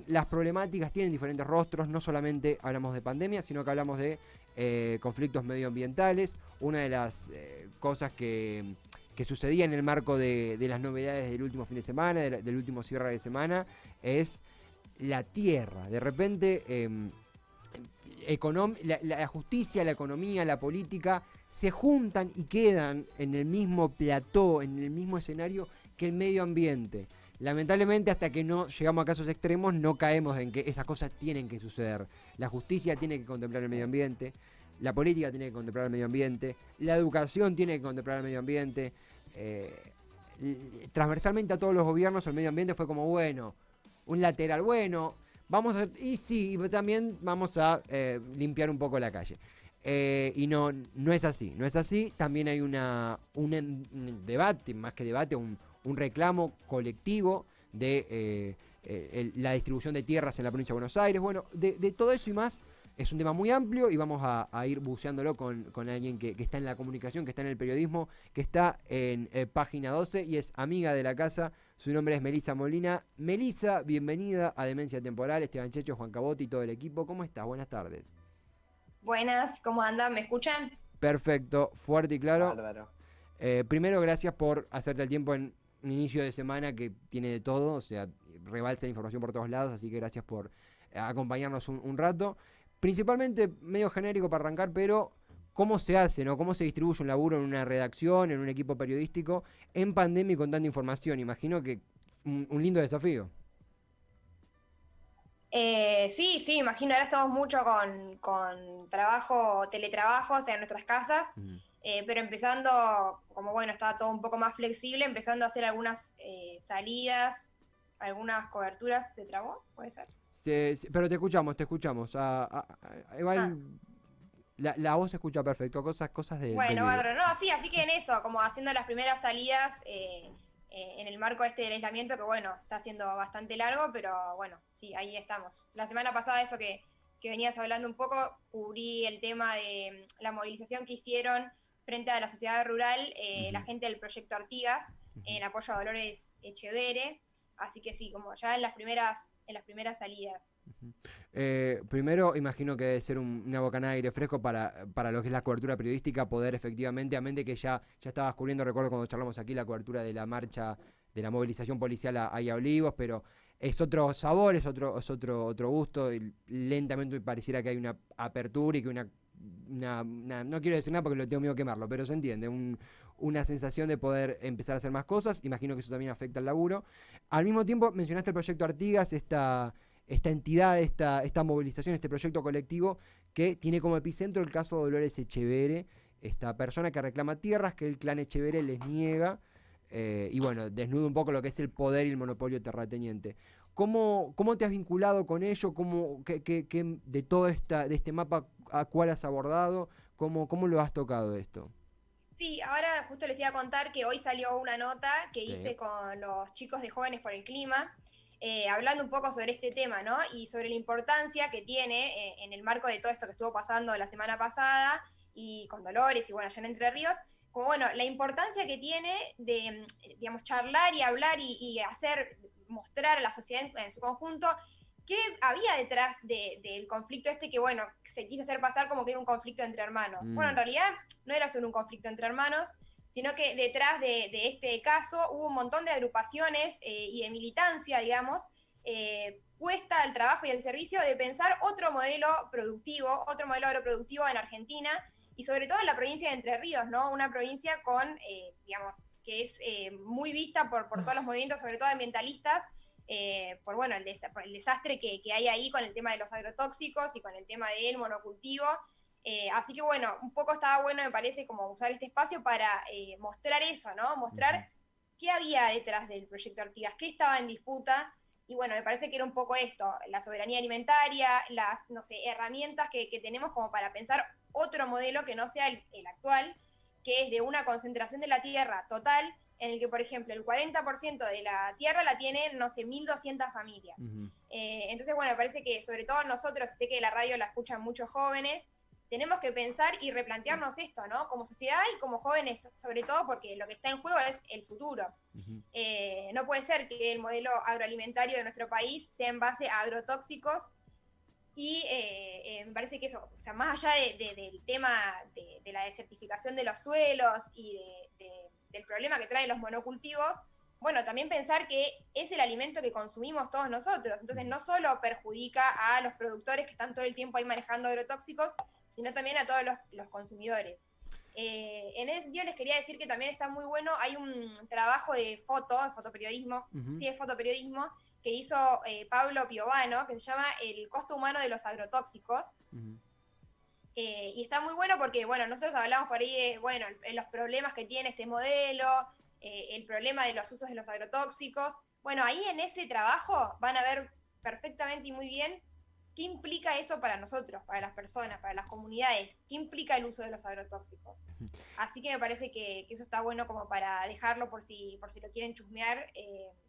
las problemáticas tienen diferentes rostros, no solamente hablamos de pandemia, sino que hablamos de conflictos medioambientales. Una de las cosas que sucedía en el marco de las novedades del último fin de semana, del último cierre de semana, es la tierra. De repente, la justicia, la economía, la política se juntan y quedan en el mismo plató, en el mismo escenario que el medio ambiente. Lamentablemente, hasta que no llegamos a casos extremos, no caemos en que esas cosas tienen que suceder. La justicia tiene que contemplar el medio ambiente, la política tiene que contemplar el medio ambiente, la educación tiene que contemplar el medio ambiente. Transversalmente a todos los gobiernos el medio ambiente fue como, bueno, un lateral, bueno, vamos a, y sí, y también vamos a limpiar un poco la calle. Y no es así, no es así. También hay un debate, más que debate, un reclamo colectivo de la distribución de tierras en la provincia de Buenos Aires. Bueno, de todo eso y más. Es un tema muy amplio y vamos a ir buceándolo con alguien que está en la comunicación, que está en el periodismo, que está en Página 12 y es amiga de la casa. Su nombre es Melisa Molina. Melisa, bienvenida a Demencia Temporal. Esteban Checho, Juan Cabote y todo el equipo. ¿Cómo estás? Buenas tardes. Buenas, ¿cómo andan? ¿Me escuchan? Perfecto, fuerte y claro. Bárbaro. Primero, gracias por hacerte el tiempo en un inicio de semana que tiene de todo, o sea, rebalsa la información por todos lados, así que gracias por acompañarnos un rato. Principalmente medio genérico para arrancar, pero ¿cómo se hace, no? ¿Cómo se distribuye un laburo en una redacción, en un equipo periodístico, en pandemia y con tanta información? Imagino que un lindo desafío. Sí, sí, imagino, ahora estamos mucho con trabajo, teletrabajo, o sea, en nuestras casas, Mm. pero empezando, como bueno, estaba todo un poco más flexible, empezando a hacer algunas salidas, algunas coberturas, ¿se trabó? ¿Puede ser? Pero te escuchamos, te escuchamos. Ah, Igual la voz se escucha perfecto, cosas del bueno, video. bárbaro, no, sí, así que en eso, como haciendo las primeras salidas en el marco este del aislamiento, que bueno, está siendo bastante largo, pero bueno, sí, ahí estamos. La semana pasada, eso que venías hablando un poco, cubrí el tema de la movilización que hicieron frente a la sociedad rural, la Ujú, gente del proyecto Artigas, ujú. en apoyo a Dolores Echevere, así que sí, como ya en las primeras salidas. Primero, imagino que debe ser una bocanada de aire fresco para lo que es la cobertura periodística, poder efectivamente, a mente que ya estabas cubriendo, recuerdo cuando charlamos aquí, la cobertura de la marcha, de la movilización policial ahí a Olivos, pero es otro sabor, otro gusto, y lentamente pareciera que hay una apertura y que no quiero decir nada porque lo tengo miedo de quemarlo, pero se entiende, una sensación de poder empezar a hacer más cosas, imagino que eso también afecta al laburo. Al mismo tiempo, mencionaste el proyecto Artigas, esta entidad, esta movilización, este proyecto colectivo que tiene como epicentro el caso de Dolores Echevere, esta persona que reclama tierras que el clan Echevere les niega, y bueno, desnuda un poco lo que es el poder y el monopolio terrateniente. ¿Cómo te has vinculado con ello? De todo de este mapa a cuál has abordado? ¿Cómo lo has tocado esto? Sí, ahora justo les iba a contar que hoy salió una nota que Sí. hice con los chicos de Jóvenes por el Clima, hablando un poco sobre este tema, ¿no? Y sobre la importancia que tiene en el marco de todo esto que estuvo pasando la semana pasada y con Dolores y bueno, allá en Entre Ríos, como bueno, la importancia que tiene de, digamos, charlar y hablar y hacer, mostrar a la sociedad en su conjunto qué había detrás del conflicto este que, bueno, se quiso hacer pasar como que era un conflicto entre hermanos. Bueno, en Mm, realidad no era solo un conflicto entre hermanos, sino que detrás de este caso hubo un montón de agrupaciones y de militancia, digamos, puesta al trabajo y al servicio de pensar otro modelo productivo, otro modelo agroproductivo en Argentina y sobre todo en la provincia de Entre Ríos, ¿no? Una provincia con, digamos, que es muy vista por todos los movimientos, sobre todo ambientalistas, por bueno, por el desastre que hay ahí con el tema de los agrotóxicos y con el tema del monocultivo. Así que bueno, un poco estaba bueno, me parece, como usar este espacio para mostrar eso, ¿no? ujú. Mostrar qué había detrás del proyecto Artigas, qué estaba en disputa. Y bueno, me parece que era un poco esto, la soberanía alimentaria, las, no sé, herramientas que tenemos como para pensar otro modelo que no sea el actual, que es de una concentración de la tierra total, en el que, por ejemplo, el 40% de la tierra la tienen, no sé, 1.200 familias. Ujú. Entonces, bueno, me parece que sobre todo nosotros, sé que la radio la escuchan muchos jóvenes, tenemos que pensar y replantearnos esto, ¿no? Como sociedad y como jóvenes, sobre todo porque lo que está en juego es el futuro. No puede ser que el modelo agroalimentario de nuestro país sea en base a agrotóxicos y me parece que eso, o sea, más allá del tema de la desertificación de los suelos y del problema que traen los monocultivos, bueno, también pensar que es el alimento que consumimos todos nosotros. Entonces, no solo perjudica a los productores que están todo el tiempo ahí manejando agrotóxicos, sino también a todos los consumidores. En ese sentido les quería decir que también está muy bueno, hay un trabajo de fotoperiodismo, sí es fotoperiodismo, que hizo Pablo Piovano, que se llama El costo humano de los agrotóxicos. Y está muy bueno porque, bueno, nosotros hablamos por ahí de, bueno, los problemas que tiene este modelo, el problema de los usos de los agrotóxicos. Bueno, ahí en ese trabajo van a ver perfectamente y muy bien qué implica eso para nosotros, para las personas, para las comunidades, qué implica el uso de los agrotóxicos. Así que me parece que eso está bueno como para dejarlo por si lo quieren chusmear.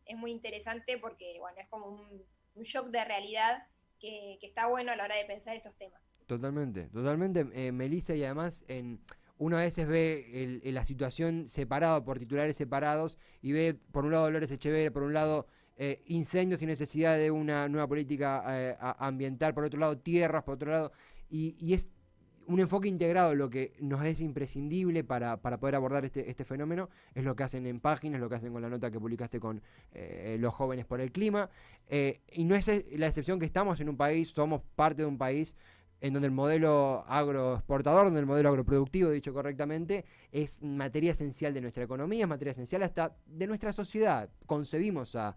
Es muy interesante porque, bueno, es como un shock de realidad que está bueno a la hora de pensar estos temas. Totalmente, totalmente, Melissa, y además uno a veces ve la situación separada por titulares separados y ve por un lado Dolores Echeverría, por un lado incendios y necesidad de una nueva política ambiental, por otro lado tierras, por otro lado, y es un enfoque integrado. Lo que nos es imprescindible para poder abordar este fenómeno es lo que hacen en Páginas, lo que hacen con la nota que publicaste con los jóvenes por el clima, y no es la excepción que estamos en un país, somos parte de un país en donde el modelo agroexportador, donde el modelo agroproductivo, dicho correctamente, es materia esencial de nuestra economía, es materia esencial hasta de nuestra sociedad. Concebimos a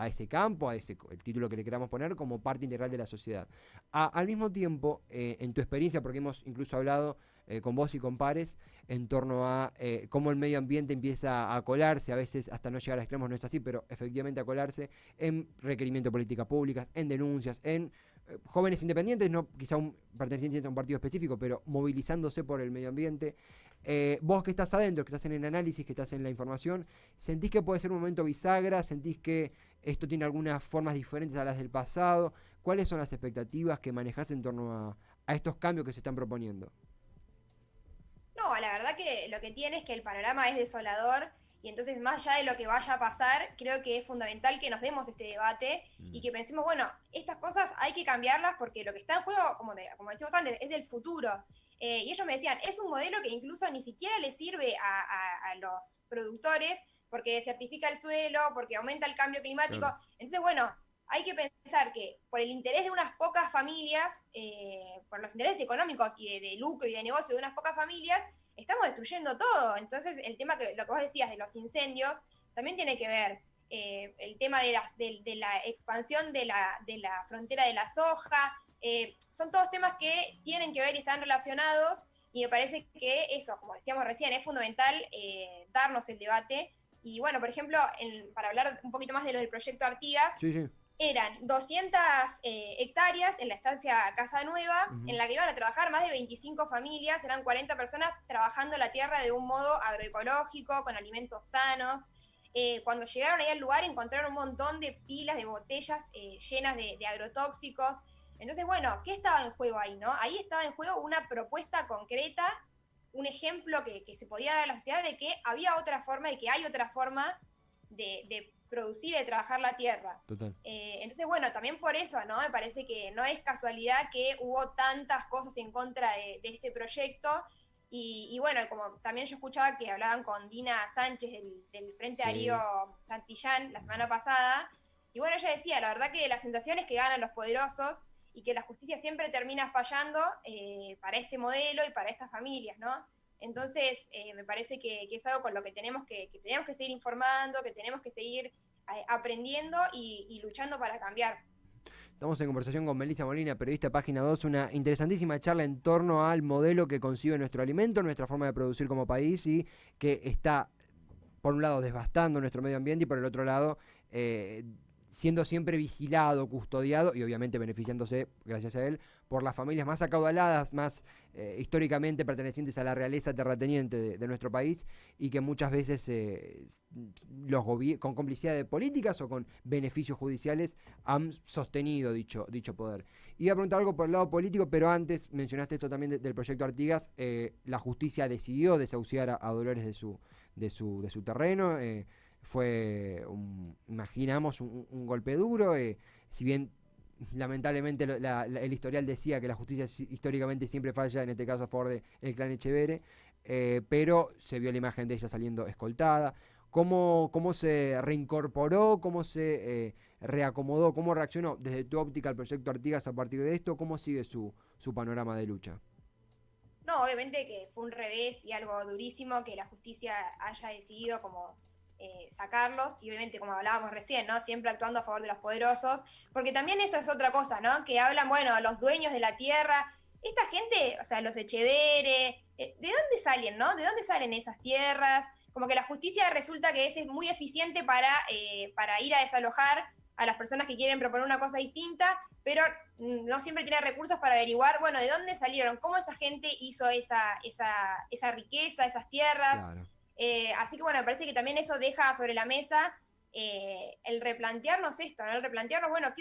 ese campo, el título que le queramos poner, como parte integral de la sociedad. Al mismo tiempo, en tu experiencia, porque hemos incluso hablado con vos y con pares, en torno a cómo el medio ambiente empieza a colarse, a veces hasta no llegar a extremos, no es así, pero efectivamente a colarse en requerimiento de políticas públicas, en denuncias, en jóvenes independientes, no quizá pertenecientes a un partido específico, pero movilizándose por el medio ambiente. Vos que estás adentro, que estás en el análisis, que estás en la información, ¿sentís que puede ser un momento bisagra? ¿Sentís que esto tiene algunas formas diferentes a las del pasado? ¿Cuáles son las expectativas que manejás en torno a estos cambios que se están proponiendo? No, la verdad que lo que tiene es que el panorama es desolador y entonces más allá de lo que vaya a pasar, creo que es fundamental que nos demos este debate y que pensemos, bueno, estas cosas hay que cambiarlas porque lo que está en juego, como decíamos antes, es el futuro. Y ellos me decían, es un modelo que incluso ni siquiera le sirve a los productores porque certifica el suelo, porque aumenta el cambio climático. Claro. Entonces, bueno, hay que pensar que por el interés de unas pocas familias, por los intereses económicos y de lucro y de negocio de unas pocas familias, estamos destruyendo todo. Entonces, el tema lo que vos decías de los incendios, también tiene que ver el tema de la expansión de la frontera de la soja. Son todos temas que tienen que ver y están relacionados, y me parece que eso, como decíamos recién, es fundamental darnos el debate. Y bueno, por ejemplo, para hablar un poquito más de lo del proyecto Artigas, sí. Eran 200 hectáreas en la estancia Casa Nueva, en la que iban a trabajar más de 25 familias, eran 40 personas trabajando la tierra de un modo agroecológico, con alimentos sanos. Cuando llegaron ahí al lugar encontraron un montón de pilas de botellas llenas de agrotóxicos. Entonces, bueno, ¿qué estaba en juego ahí, no? Ahí estaba en juego una propuesta concreta, un ejemplo que se podía dar a la sociedad de que había otra forma, de que hay otra forma de producir y de trabajar la tierra. Total. Entonces, bueno, también por eso, ¿no? Me parece que no es casualidad que hubo tantas cosas en contra de este proyecto. Y bueno, como también yo escuchaba que hablaban con Dina Sánchez del Frente Darío Santillán la semana pasada, y bueno, ella decía, la verdad que la sensación es que ganan los poderosos y que la justicia siempre termina fallando para este modelo y para estas familias, ¿no? Entonces, me parece que es algo con lo que tenemos que seguir informando, que tenemos que seguir aprendiendo y luchando para cambiar. Estamos en conversación con Melissa Molina, periodista Página 2, una interesantísima charla en torno al modelo que concibe nuestro alimento, nuestra forma de producir como país y que está, por un lado, devastando nuestro medio ambiente y por el otro lado, siendo siempre vigilado, custodiado y obviamente beneficiándose, gracias a él, por las familias más acaudaladas, más históricamente pertenecientes a la realeza terrateniente de nuestro país, y que muchas veces con complicidad de políticas o con beneficios judiciales han sostenido dicho poder. Iba a preguntar algo por el lado político, pero antes mencionaste esto también del proyecto Artigas. La justicia decidió desahuciar a Dolores de su terreno. Fue, imaginamos, un golpe duro. Si bien lamentablemente el historial decía que la justicia históricamente siempre falla, en este caso a favor del clan Echevere, pero se vio la imagen de ella saliendo escoltada. ¿Cómo se reincorporó? ¿Cómo se reacomodó? ¿Cómo reaccionó desde tu óptica al proyecto Artigas a partir de esto? ¿Cómo sigue su panorama de lucha? No, obviamente que fue un revés y algo durísimo que la justicia haya decidido como sacarlos, y obviamente como hablábamos recién, ¿no? Siempre actuando a favor de los poderosos, porque también eso es otra cosa, ¿no? Que hablan, bueno, los dueños de la tierra, esta gente, o sea, los Echevere, ¿de dónde salen, no? ¿De dónde salen esas tierras? Como que la justicia resulta que es muy eficiente para ir a desalojar a las personas que quieren proponer una cosa distinta, pero no siempre tiene recursos para averiguar, bueno, de dónde salieron, cómo esa gente hizo esa riqueza, esas tierras. Claro. Así que bueno, me parece que también eso deja sobre la mesa el replantearnos esto, ¿no? El replantearnos, bueno,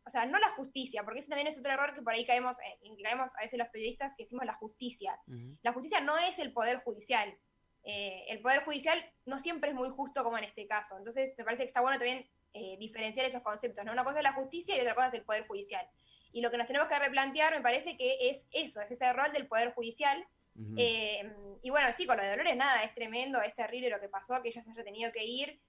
o sea, no la justicia, porque ese también es otro error que por ahí caemos a veces los periodistas, que decimos la justicia. Uh-huh. La justicia no es el poder judicial. El poder judicial no siempre es muy justo como en este caso. Entonces me parece que está bueno también diferenciar esos conceptos, ¿no? Una cosa es la justicia y otra cosa es el poder judicial. Y lo que nos tenemos que replantear, me parece que es eso, es ese rol del poder judicial. Uh-huh. Y bueno, sí, con lo de Dolores nada, es tremendo, es terrible lo que pasó, que ella se haya tenido que ir.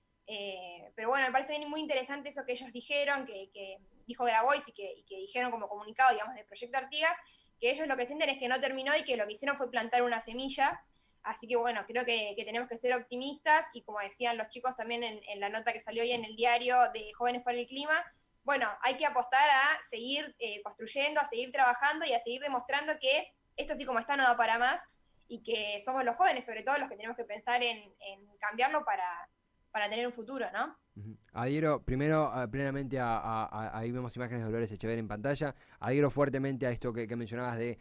Pero bueno, me parece también muy interesante eso que ellos dijeron, que dijo Grabois y que dijeron como comunicado, digamos, del proyecto Artigas, que ellos lo que sienten es que no terminó y que lo que hicieron fue plantar una semilla. Así que bueno, creo que tenemos que ser optimistas, y como decían los chicos también en la nota que salió hoy en el diario de Jóvenes por el Clima, bueno, hay que apostar a seguir construyendo, a seguir trabajando y a seguir demostrando que esto así como está no da para más, y que somos los jóvenes sobre todo los que tenemos que pensar en cambiarlo para tener un futuro, ¿no? Uh-huh. Adhiero primero plenamente ahí vemos imágenes de Dolores Echevere en pantalla. Adhiero fuertemente a esto que mencionabas de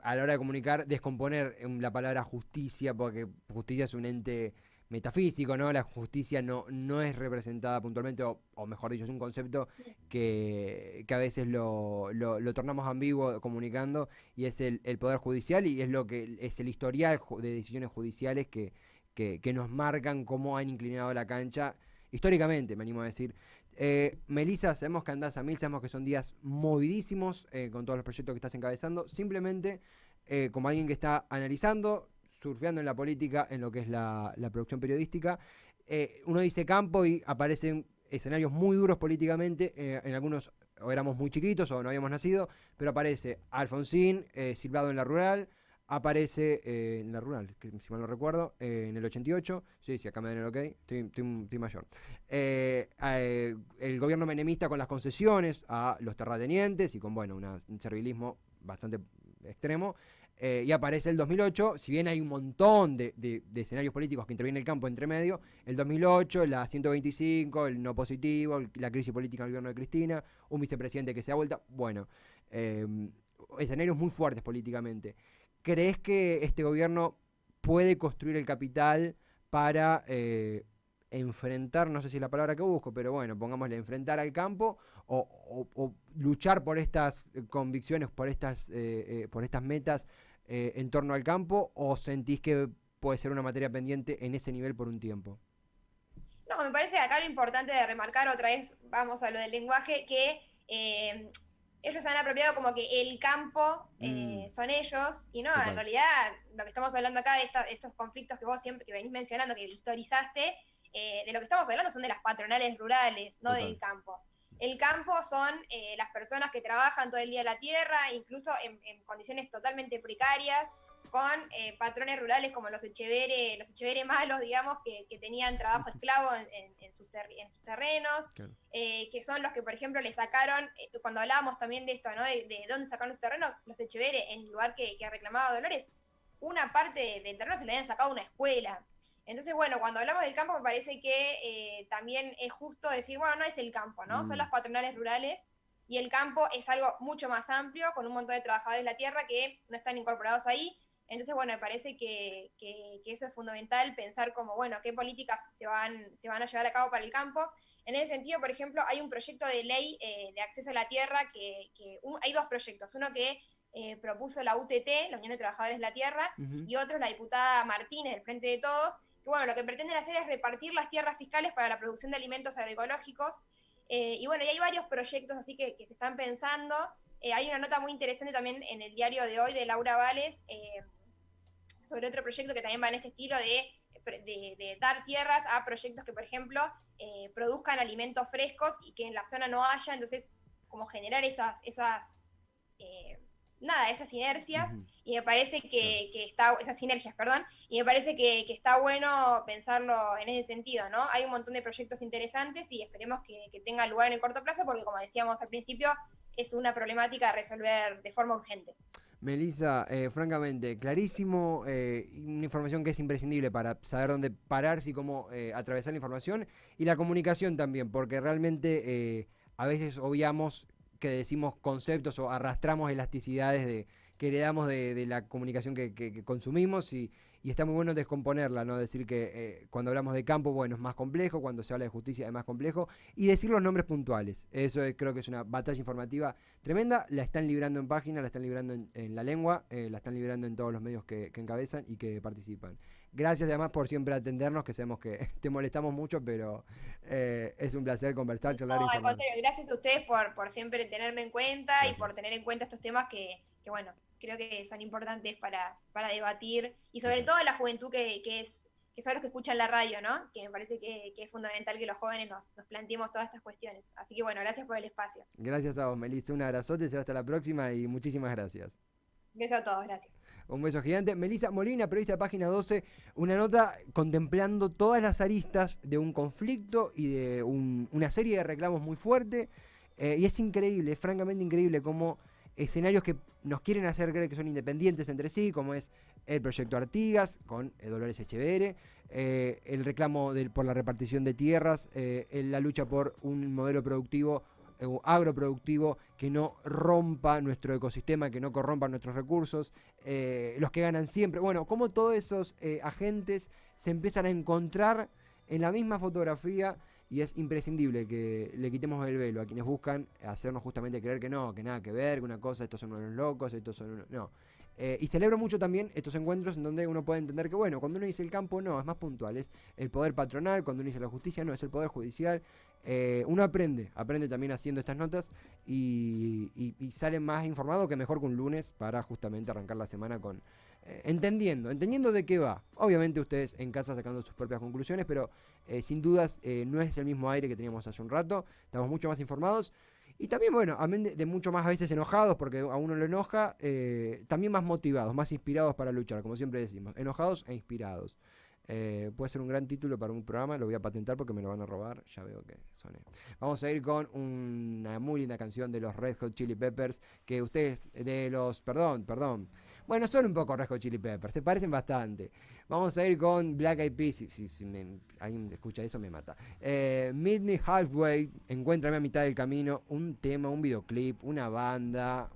a la hora de comunicar, descomponer la palabra justicia, porque justicia es un ente metafísico, ¿no? La justicia no es representada puntualmente, o mejor dicho, es un concepto que a veces lo tornamos ambiguo comunicando, y es el poder judicial, y es lo que es el historial de decisiones judiciales que nos marcan cómo han inclinado la cancha históricamente, me animo a decir. Melissa, sabemos que andás a mil, sabemos que son días movidísimos con todos los proyectos que estás encabezando. Simplemente, como alguien que está analizando, surfeando en la política, en lo que es la producción periodística, uno dice campo y aparecen escenarios muy duros políticamente. En algunos o éramos muy chiquitos o no habíamos nacido, pero aparece Alfonsín, silbado en la rural. Aparece en la rural, que si mal no recuerdo, en el 88. Sí, acá me dan el ok, estoy mayor. El gobierno menemista con las concesiones a los terratenientes y con, bueno, un servilismo bastante extremo. Y aparece el 2008, si bien hay un montón de escenarios políticos que interviene el campo entre medio, el 2008, la 125, el no positivo, la crisis política del gobierno de Cristina, un vicepresidente que se ha vuelto, bueno, escenarios muy fuertes políticamente. ¿Crees que este gobierno puede construir el capital para enfrentar, no sé si es la palabra que busco, pero bueno, pongámosle, enfrentar al campo o luchar por estas convicciones, por estas metas en torno al campo, o sentís que puede ser una materia pendiente en ese nivel por un tiempo? No, me parece que acá lo importante de remarcar otra vez, vamos a lo del lenguaje, que ellos han apropiado como que el campo son ellos, y no, Total. en realidad lo que estamos hablando acá de estos conflictos que vos siempre que venís mencionando, que historizaste, de lo que estamos hablando son de las patronales rurales, no Total. del campo. El campo son las personas que trabajan todo el día en la tierra, incluso en condiciones totalmente precarias, con patrones rurales como los Echevere malos, digamos, que tenían trabajo esclavo en sus terrenos, Claro. que son los que, por ejemplo, le sacaron, cuando hablábamos también de esto, ¿no? De dónde sacaron los terrenos, los Echevere, en el lugar que reclamaba Dolores, una parte del terreno se le habían sacado a una escuela. Entonces, bueno, cuando hablamos del campo me parece que también es justo decir, bueno, no es el campo, ¿no? Son las patronales rurales y el campo es algo mucho más amplio, con un montón de trabajadores de la tierra que no están incorporados ahí. Entonces, bueno, me parece que eso es fundamental, pensar como, bueno, qué políticas se van a llevar a cabo para el campo. En ese sentido, por ejemplo, hay un proyecto de ley de acceso a la tierra hay dos proyectos. Uno que propuso la UTT, la Unión de Trabajadores de la Tierra, y otro la diputada Martínez, del Frente de Todos, que bueno, lo que pretenden hacer es repartir las tierras fiscales para la producción de alimentos agroecológicos. Y bueno, y hay varios proyectos así que se están pensando. Hay una nota muy interesante también en el diario de hoy de Laura Vales sobre otro proyecto que también va en este estilo de dar tierras a proyectos que, por ejemplo, produzcan alimentos frescos y que en la zona no haya, entonces como generar esas inercias, y me parece que está, esas sinergias, perdón, y me parece que está bueno pensarlo en ese sentido, ¿no? Hay un montón de proyectos interesantes y esperemos que tenga lugar en el corto plazo, porque como decíamos al principio, es una problemática a resolver de forma urgente. Melissa, francamente, clarísimo, una información que es imprescindible para saber dónde pararse y cómo atravesar la información y la comunicación también, porque realmente a veces obviamos que decimos conceptos o arrastramos elasticidades que heredamos de la comunicación que consumimos y está muy bueno descomponerla, ¿no? Decir que cuando hablamos de campo, bueno, es más complejo, cuando se habla de justicia es más complejo, y decir los nombres puntuales. Eso creo que es una batalla informativa tremenda, la están librando en página, la están librando en la lengua, la están librando en todos los medios que encabezan y que participan. Gracias además por siempre atendernos, que sabemos que te molestamos mucho, pero es un placer conversar, charlar No, e al informar. contrario, gracias a ustedes por siempre tenerme en cuenta y Gracias. por tener en cuenta estos temas que bueno, creo que son importantes para debatir, y sobre Total. todo la juventud que son los que escuchan la radio, ¿no? Que me parece que es fundamental que los jóvenes nos planteemos todas estas cuestiones. Así que bueno, gracias por el espacio. Gracias a vos, Melissa. Un abrazote, será hasta la próxima y muchísimas gracias. Beso a todos, gracias. Un beso gigante. Melissa Molina, periodista de Página 12, una nota contemplando todas las aristas de un conflicto y de una serie de reclamos muy fuerte. Y es increíble, es francamente increíble cómo escenarios que nos quieren hacer creer que son independientes entre sí, como es el proyecto Artigas con Dolores Echeverre, el reclamo por la repartición de tierras, la lucha por un modelo productivo agroproductivo que no rompa nuestro ecosistema, que no corrompa nuestros recursos, los que ganan siempre. Bueno, como todos esos agentes se empiezan a encontrar en la misma fotografía y es imprescindible que le quitemos el velo a quienes buscan hacernos justamente creer que no, que nada que ver, que una cosa, estos son unos locos, estos son unos... No. Y celebro mucho también estos encuentros en donde uno puede entender que, bueno, cuando uno dice el campo, no, es más puntual, es el poder patronal, cuando uno dice la justicia, no, es el poder judicial. Uno aprende también haciendo estas notas y sale más informado que mejor que un lunes para justamente arrancar la semana con entendiendo de qué va. Obviamente ustedes en casa sacando sus propias conclusiones, pero sin dudas no es el mismo aire que teníamos hace un rato, estamos mucho más informados. Y también, bueno, amén de mucho más a veces enojados, porque a uno lo enoja, también más motivados, más inspirados para luchar, como siempre decimos, enojados e inspirados. Puede ser un gran título para un programa, lo voy a patentar porque me lo van a robar, ya veo que soné. Vamos a ir con una muy linda canción de los Red Hot Chili Peppers, que ustedes, perdón. Bueno, son un poco Red Hot Chili Peppers, se parecen bastante. Vamos a ir con Black Eyed Peas, si alguien escucha eso me mata. Meet Me Halfway, Encuéntrame a mitad del camino, un tema, un videoclip, una banda